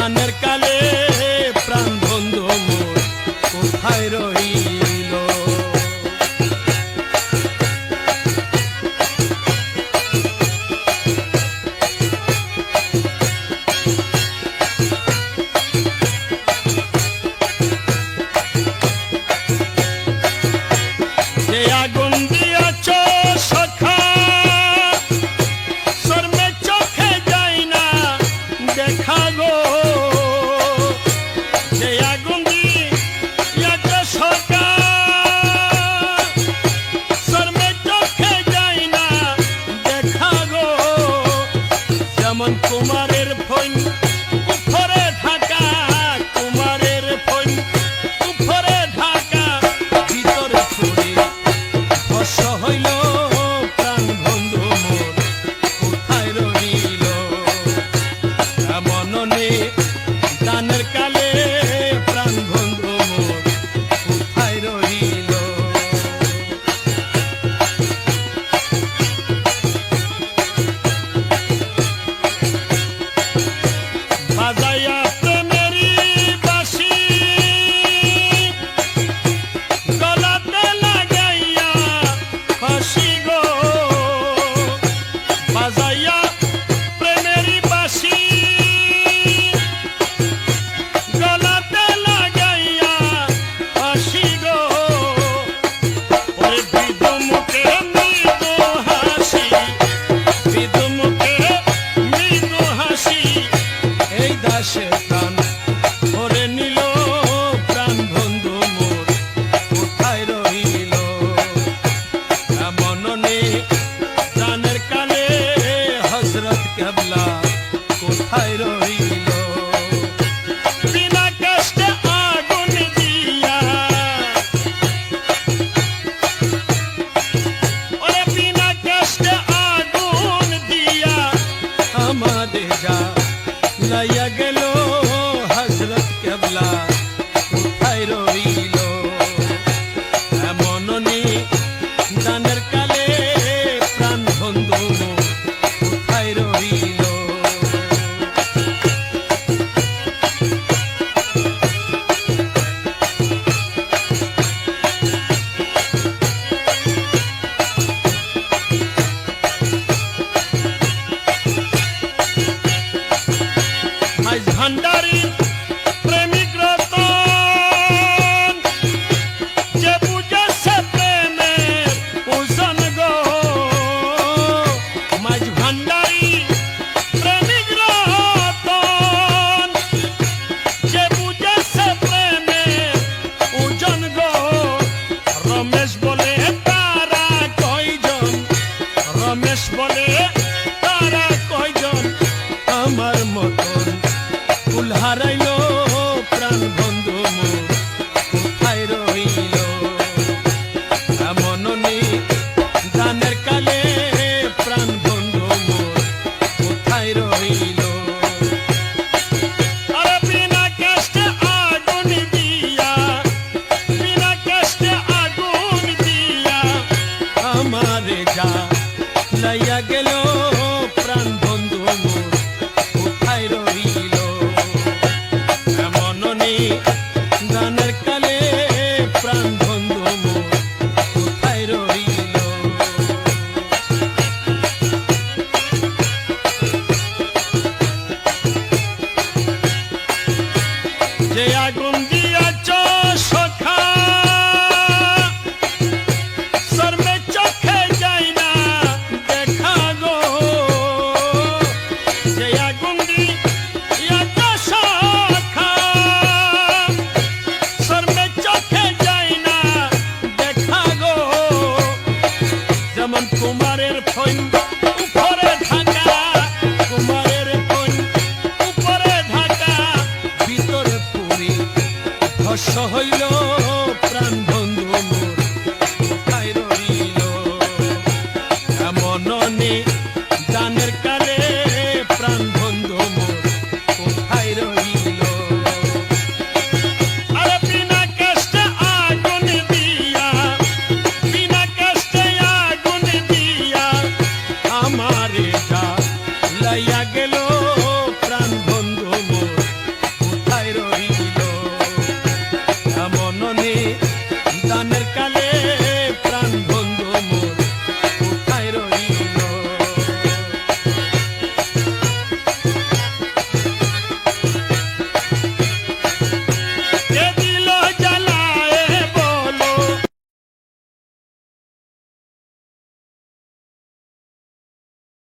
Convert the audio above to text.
দানের কালে প্রাণ বন্ধু মোর কোথায় রইল। যে আগুন দিয়াছ সখা শর্মে চোখে যায় না দেখা গো, যে আগুন দিয়াছ সখা শর্মে চোখে যায় না দেখা গো, যেমন কুমারের ফৈন উপরে ঢাকা, কুমারের ফৈন উপরে ঢাকা, ভিতরে ছুড়ে ভস্ম হইল প্রাণ বন্ধু মোর কোথায় রইল। এমন নে দানের কালে প্রাণ বন্ধু মোর কোথায় রইল। বাজাইয়া প্রেমেরই বাঁশি গলাতে লাগাইয়া ফাঁসি গো, বাজাইয়া প্রেমেরই বাঁশি গলাতে লাগাইয়া ফাঁসি গো, ওরে মৃদু মুখে মৃদু হাসি, মৃদু মুখে মৃদু হাসি, এই দাসে প্রাণ ভরে নিল প্রাণ বন্ধু মোর কোথায় রইল। এমন নে দানের কালে হযরত কেবলা কোথায় রইল। বিনা কষ্টে আগুন দিয়া, ওরে বিনা কষ্টে আগুন দিয়া আমাদের যা লাইয়া গেল হযরত কেবলা কোথায় রইল। এমন নে দানের কালে প্রাণ বন্ধু মোর কোথায় রইল। মাইজ ভান্ডারী প্রেমিক রতন, যে বুঝেছে প্রেমের ওজন গো, মাইজ ভান্ডারী প্রেমিক রতন, যে বুঝেছে প্রেমের ওজন গো, রমেশ বলে তারা কয়জন, রমেশ বলে তারা কয়জন, আমার মতন ফুল হারাইল প্রাণ বন্ধু মোর কোথায় রইল। এমন নে দানের কালে প্রাণ বন্ধু মোর কোথায় রইল। আরে বিনা কষ্টে আগুন দিয়া, বিনা কষ্টে আগুন দিয়া আমারে যা লাইয়া গেল প্রাণ বন্ধু মোর কোথায় রইল। এমন নে দানের কালে প্রাণ বন্ধু মোর কোথায় রইল। যে আগুন দিয়াছ সখা শর্মে চোখে যায় না দেখা গো, যে আগুন দিয়াছ সখা শর্মে চোখে যায় না দেখা গো, যেমন কুমারের ফৈন উপরে ঢাকা, কুমারের ফৈন উপরে ঢাকা, ভিতরে পুরি ভস্ম হইল